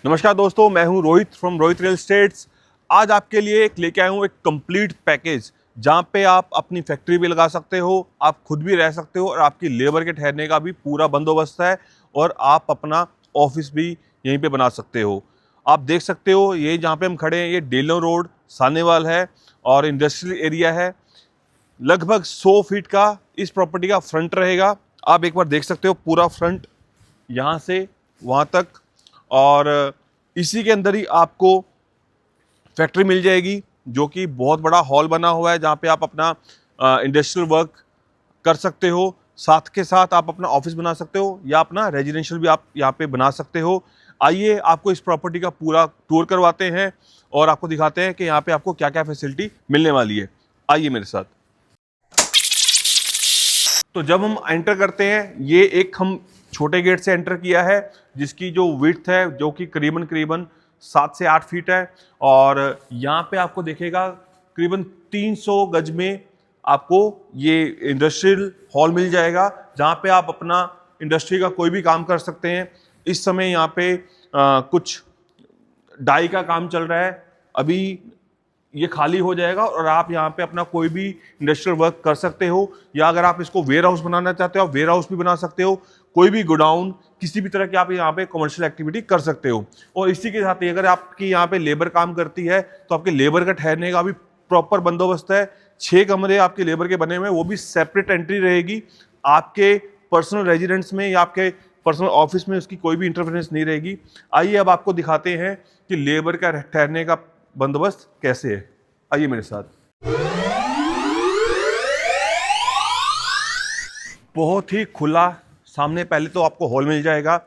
नमस्कार दोस्तों, मैं हूं Rohit from Rohit real estates. आज आपके लिए एक लेके आया हूं एक कंप्लीट पैकेज जहां पे आप अपनी फैक्ट्री भी लगा सकते हो, आप खुद भी रह सकते हो और आपकी लेबर के ठहरने का भी पूरा बंदोबस्त है और आप अपना ऑफिस भी यहीं पे बना सकते हो। आप देख सकते हो ये जहाँ पे हम खड़े हैं ये डेलो रोड सानेवाल है और इंडस्ट्रियल एरिया है। लगभग 100 फीट का इस प्रॉपर्टी का फ्रंट रहेगा। आप एक बार देख सकते हो पूरा फ्रंट यहाँ से वहाँ तक। और इसी के अंदर ही आपको फैक्ट्री मिल जाएगी जो कि बहुत बड़ा हॉल बना हुआ है जहाँ पे आप अपना इंडस्ट्रियल वर्क कर सकते हो। साथ के साथ आप अपना ऑफिस बना सकते हो या अपना रेजिडेंशियल भी आप यहाँ पे बना सकते हो। आइए आपको इस प्रॉपर्टी का पूरा टूर करवाते हैं और आपको दिखाते हैं कि यहाँ पे आपको क्या क्या फैसिलिटी मिलने वाली है। आइए मेरे साथ। तो जब हम एंटर करते हैं ये एक हम छोटे गेट से एंटर किया है जिसकी जो विड्थ है जो कि करीबन करीबन 7 से 8 फीट है। और यहाँ पे आपको दिखेगा करीबन 300 गज में आपको ये इंडस्ट्रियल हॉल मिल जाएगा जहाँ पे आप अपना इंडस्ट्री का कोई भी काम कर सकते हैं। इस समय यहाँ पे कुछ डाई का काम चल रहा है, अभी ये खाली हो जाएगा और आप यहाँ पे अपना कोई भी इंडस्ट्रियल वर्क कर सकते हो। या अगर आप इसको वेयर हाउस बनाना चाहते हो आप वेयर हाउस भी बना सकते हो, कोई भी गोडाउन किसी भी तरह की आप यहाँ पे कमर्शियल एक्टिविटी कर सकते हो। और इसी के साथ ही अगर आपकी यहाँ पे लेबर काम करती है तो आपके लेबर का ठहरने का भी प्रॉपर बंदोबस्त है। 6 कमरे आपके लेबर के बने हुए हैं, वो भी सेपरेट एंट्री रहेगी। आपके पर्सनल रेजिडेंस में या आपके पर्सनल ऑफिस में उसकी कोई भी इंटरफेरेंस नहीं रहेगी। आइए अब आपको दिखाते हैं कि लेबर का ठहरने का बंदोबस्त कैसे है। आइए मेरे साथ। बहुत ही खुला सामने पहले तो आपको हॉल मिल जाएगा।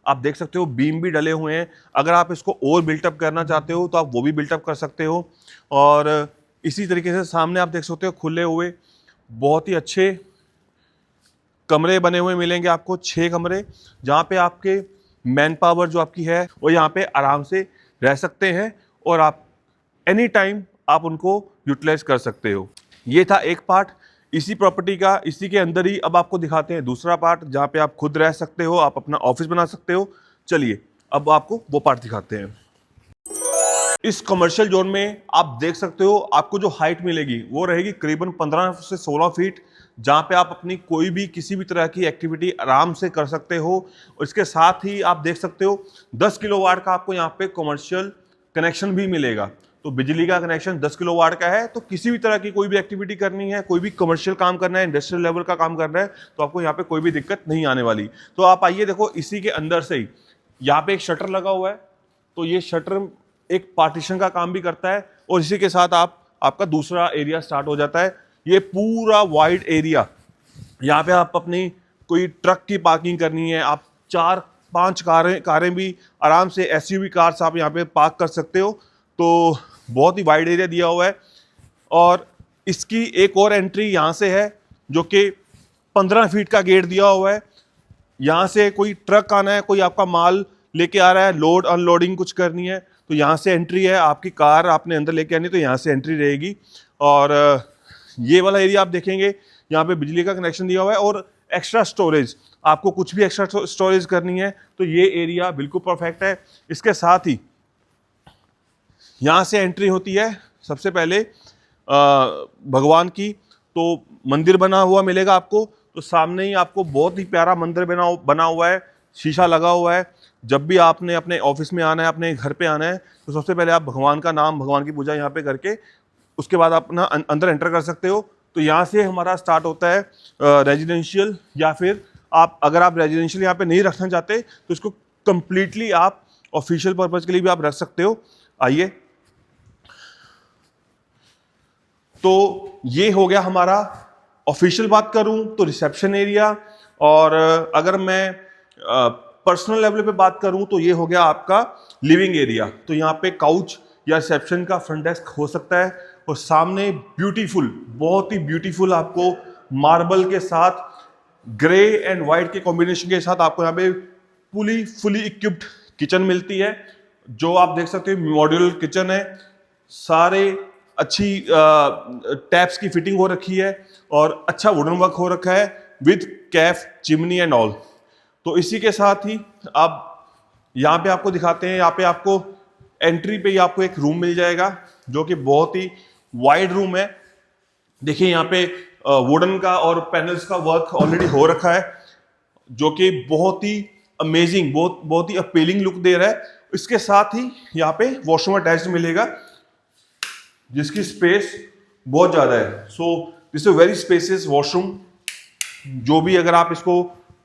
आप देख सकते हो बीम भी डले हुए हैं, अगर आप इसको और बिल्टअप करना चाहते हो तो आप वो भी बिल्टअप कर सकते हो। और इसी तरीके से सामने आप देख सकते हो खुले हुए बहुत ही अच्छे कमरे बने हुए मिलेंगे आपको, 6 कमरे जहाँ पे आपके मैन पावर जो आपकी है वो यहाँ पे आराम से रह सकते हैं और आप एनी टाइम आप उनको यूटिलाइज कर सकते हो। ये था एक पार्ट इसी प्रॉपर्टी का। इसी के अंदर ही अब आपको दिखाते हैं दूसरा पार्ट जहाँ पे आप खुद रह सकते हो, आप अपना ऑफिस बना सकते हो। चलिए अब आपको वो पार्ट दिखाते हैं। इस कमर्शियल जोन में आप देख सकते हो आपको जो हाइट मिलेगी वो रहेगी करीबन 15 से 16 फीट जहाँ पे आप अपनी कोई भी किसी भी तरह की एक्टिविटी आराम से कर सकते हो। और इसके साथ ही आप देख सकते हो 10 किलोवाट का आपको यहाँ पे कमर्शियल कनेक्शन भी मिलेगा। तो बिजली का कनेक्शन 10 किलोवाट का है, तो किसी भी तरह की कोई भी एक्टिविटी करनी है, कोई भी कमर्शियल काम करना है, इंडस्ट्रियल लेवल का काम करना है तो आपको यहाँ पे कोई भी दिक्कत नहीं आने वाली। तो आप आइए देखो इसी के अंदर से ही यहाँ पे एक शटर लगा हुआ है, तो ये शटर एक पार्टीशन का काम भी करता है और इसी के साथ आपका दूसरा एरिया स्टार्ट हो जाता है। ये पूरा वाइड एरिया, यहाँ पे आप अपनी कोई ट्रक की पार्किंग करनी है, आप 4-5 कारें भी आराम से एसयूवी कार्स आप यहाँ पे पार्क कर सकते हो। तो बहुत ही वाइड एरिया दिया हुआ है। और इसकी एक और एंट्री यहाँ से है जो कि 15 फीट का गेट दिया हुआ है। यहाँ से कोई ट्रक आना है, कोई आपका माल लेके आ रहा है, लोड अनलोडिंग कुछ करनी है तो यहाँ से एंट्री है। आपकी कार आपने अंदर लेके आनी तो यहाँ से एंट्री रहेगी। और ये वाला एरिया आप देखेंगे यहाँ पे बिजली का कनेक्शन दिया हुआ है और एक्स्ट्रा स्टोरेज, आपको कुछ भी एक्स्ट्रा स्टोरेज करनी है तो ये एरिया बिल्कुल परफेक्ट है। इसके साथ ही यहाँ से एंट्री होती है सबसे पहले भगवान की, तो मंदिर बना हुआ मिलेगा आपको। तो सामने ही आपको बहुत ही प्यारा मंदिर बना हुआ है, शीशा लगा हुआ है। जब भी आपने अपने ऑफिस में आना है, अपने घर पे आना है तो सबसे पहले आप भगवान का नाम, भगवान की पूजा यहाँ पे करके उसके बाद आप अपना अंदर एंटर कर सकते हो। तो यहाँ से हमारा स्टार्ट होता है रेजिडेंशियल, या फिर अगर आप रेजिडेंशियल यहाँ पे नहीं रखना चाहते तो इसको कंप्लीटली आप ऑफिशियल पर्पज के लिए भी आप रख सकते हो। आइए, तो ये हो गया हमारा ऑफिशियल। बात करूं तो रिसेप्शन एरिया, और अगर मैं पर्सनल लेवल पे बात करूं तो ये हो गया आपका लिविंग एरिया। तो यहाँ पे काउच या रिसेप्शन का फ्रंट डेस्क हो सकता है। और सामने ब्यूटीफुल, बहुत ही ब्यूटीफुल आपको मार्बल के साथ ग्रे एंड वाइट के कॉम्बिनेशन के साथ आपको यहाँ पे फुली इक्विप्ड किचन मिलती है, जो आप देख सकते हो मॉड्यूलर किचन है। सारे अच्छी टैप्स की फिटिंग हो रखी है और अच्छा वुडन वर्क हो रखा है with Kaif, chimney and all. तो इसी के साथ ही आप यहाँ पे आपको दिखाते हैं, यहाँ पे आपको एंट्री पे ही आपको एक रूम मिल जाएगा जो कि बहुत ही वाइड रूम है। देखिए यहाँ पे वुडन का और पैनल्स का वर्क ऑलरेडी हो रखा है जो कि बहुत ही अमेजिंग, बहुत ही अपीलिंग लुक दे रहा है। इसके साथ ही यहाँ पे वॉशरूम अटैच्ड मिलेगा जिसकी स्पेस बहुत ज़्यादा है। So this is very spacious washroom. जो भी अगर आप इसको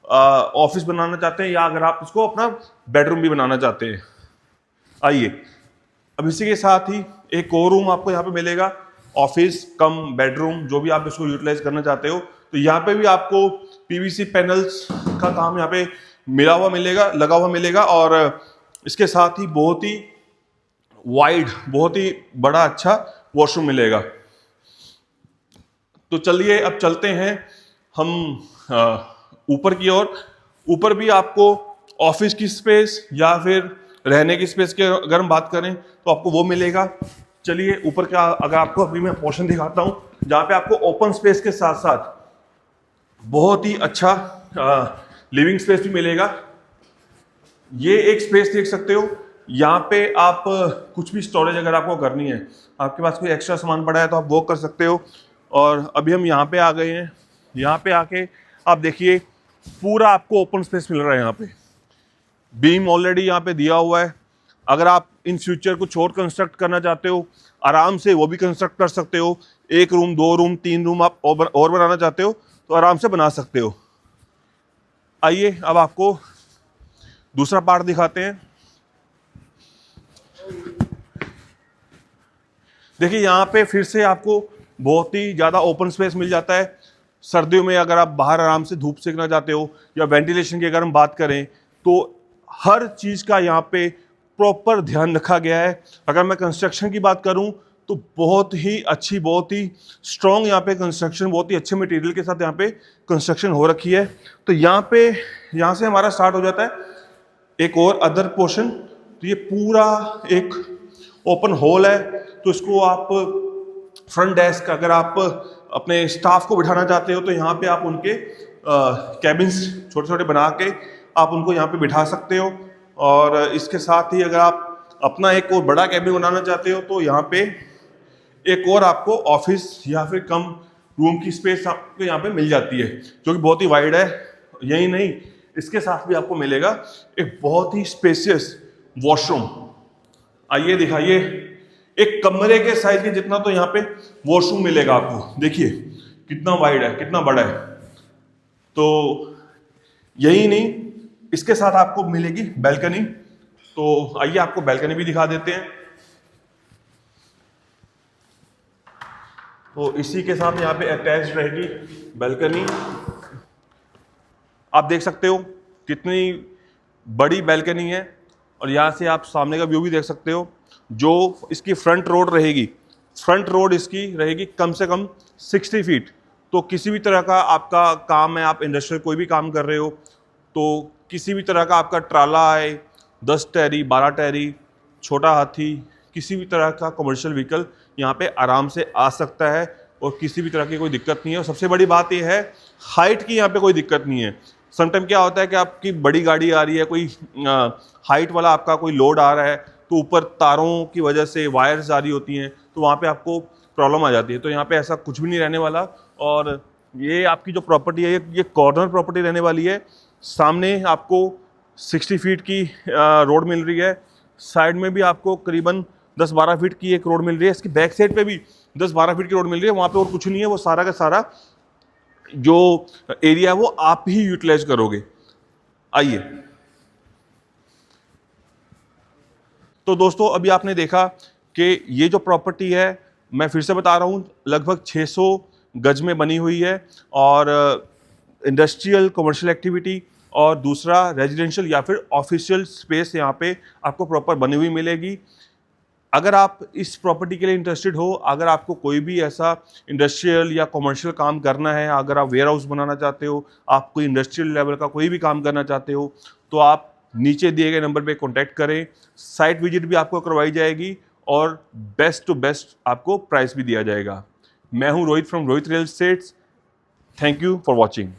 ऑफिस बनाना चाहते हैं या अगर आप इसको अपना बेडरूम भी बनाना चाहते हैं। आइए, अब इसी के साथ ही एक और रूम आपको यहाँ पे मिलेगा, ऑफिस कम बेडरूम, जो भी आप इसको यूटिलाइज करना चाहते हो। तो यहाँ पे भी आपको पीवीसी पैनल्स का काम यहाँ पे लगा हुआ मिलेगा और इसके साथ ही बहुत ही वाइड, बहुत ही बड़ा अच्छा वॉशरूम मिलेगा। तो चलिए अब चलते हैं हम ऊपर की ओर। ऊपर भी आपको ऑफिस की स्पेस या फिर रहने की स्पेस की अगर हम बात करें तो आपको वो मिलेगा। चलिए ऊपर का अगर आपको अभी मैं पोर्शन दिखाता हूं जहां पे आपको ओपन स्पेस के साथ साथ बहुत ही अच्छा लिविंग स्पेस भी मिलेगा। ये एक स्पेस देख सकते हो, यहाँ पे आप कुछ भी स्टोरेज अगर आपको करनी है, आपके पास कोई एक्स्ट्रा सामान पड़ा है तो आप वो कर सकते हो। और अभी हम यहाँ पे आ गए हैं। यहाँ पे आके आप देखिए पूरा आपको ओपन स्पेस मिल रहा है। यहाँ पे बीम ऑलरेडी यहाँ पे दिया हुआ है। अगर आप इन फ्यूचर कुछ और कंस्ट्रक्ट करना चाहते हो आराम से वो भी कंस्ट्रक्ट कर सकते हो। 1 रूम, 2 रूम, 3 रूम आप और बनाना चाहते हो तो आराम से बना सकते हो। आइए अब आपको दूसरा पार्ट दिखाते हैं। देखिए यहाँ पे फिर से आपको बहुत ही ज़्यादा ओपन स्पेस मिल जाता है। सर्दियों में अगर आप बाहर आराम से धूप सेकना चाहते हो या वेंटिलेशन की अगर हम बात करें तो हर चीज़ का यहाँ पे प्रॉपर ध्यान रखा गया है। अगर मैं कंस्ट्रक्शन की बात करूँ तो बहुत ही अच्छी, बहुत ही स्ट्रॉन्ग यहाँ पे कंस्ट्रक्शन, बहुत ही अच्छे मटेरियल के साथ यहाँ पे कंस्ट्रक्शन हो रखी है। तो यहाँ से हमारा स्टार्ट हो जाता है एक और अदर पोर्शन। तो ये पूरा एक ओपन हॉल है। तो इसको आप फ्रंट डेस्क, अगर आप अपने स्टाफ को बिठाना चाहते हो तो यहाँ पे आप उनके कैबिन्स छोटे छोटे बना के आप उनको यहाँ पे बिठा सकते हो। और इसके साथ ही अगर आप अपना एक और बड़ा कैबिन बनाना चाहते हो तो यहाँ पे एक और आपको ऑफिस या फिर कम रूम की स्पेस आपको यहाँ पे मिल जाती है जो कि बहुत ही वाइड है। यही नहीं, इसके साथ भी आपको मिलेगा एक बहुत ही स्पेसियस वॉशरूम। आइए दिखाइए, एक कमरे के साइज के जितना तो यहाँ पे वॉशरूम मिलेगा आपको। देखिए कितना वाइड है, कितना बड़ा है। तो यही नहीं, इसके साथ आपको मिलेगी बैल्कनी। तो आइए आपको बैल्कनी भी दिखा देते हैं। तो इसी के साथ यहाँ पे अटैच रहेगी बैल्कनी। आप देख सकते हो कितनी बड़ी बैल्कनी है और यहाँ से आप सामने का व्यू भी देख सकते हो। जो इसकी फ्रंट रोड रहेगी, फ्रंट रोड इसकी रहेगी कम से कम 60 फीट। तो किसी भी तरह का आपका काम है, आप इंडस्ट्रियल कोई भी काम कर रहे हो तो किसी भी तरह का आपका ट्राला है, 10 टैरी, 12 टैरी, छोटा हाथी, किसी भी तरह का कमर्शियल व्हीकल यहाँ पे आराम से आ सकता है और किसी भी तरह की कोई दिक्कत नहीं है। और सबसे बड़ी बात यह है, हाइट की यहाँ पे कोई दिक्कत नहीं है। समटाइम क्या होता है कि आपकी बड़ी गाड़ी आ रही है, कोई हाइट वाला आपका कोई लोड आ रहा है तो ऊपर तारों की वजह से वायर्स आ रही होती हैं तो वहाँ पे आपको प्रॉब्लम आ जाती है। तो यहाँ पे ऐसा कुछ भी नहीं रहने वाला। और ये आपकी जो प्रॉपर्टी है ये कॉर्नर प्रॉपर्टी रहने वाली है। सामने आपको 60 फीट की रोड मिल रही है, साइड में भी आपको करीबन 10-12 फीट की एक रोड मिल रही है, इसकी बैक साइड पे भी 10-12 फीट की रोड मिल रही है। वहाँ पे और कुछ नहीं है, वो सारा का सारा जो एरिया है वो आप ही यूटिलाइज करोगे। आइए, तो दोस्तों अभी आपने देखा कि ये जो प्रॉपर्टी है, मैं फिर से बता रहा हूँ, लगभग 600 गज में बनी हुई है और इंडस्ट्रियल कमर्शियल एक्टिविटी और दूसरा रेजिडेंशियल या फिर ऑफिशियल स्पेस यहाँ पे आपको प्रॉपर बनी हुई मिलेगी। अगर आप इस प्रॉपर्टी के लिए इंटरेस्टेड हो, अगर आपको कोई भी ऐसा इंडस्ट्रियल या कमर्शियल काम करना है, अगर आप वेयर हाउस बनाना चाहते हो, आप कोई इंडस्ट्रियल लेवल का कोई भी काम करना चाहते हो तो आप नीचे दिए गए नंबर पे कांटेक्ट करें। साइट विजिट भी आपको करवाई जाएगी और बेस्ट टू बेस्ट आपको प्राइस भी दिया जाएगा। मैं हूं Rohit from Rohit real estates. Thank you for watching.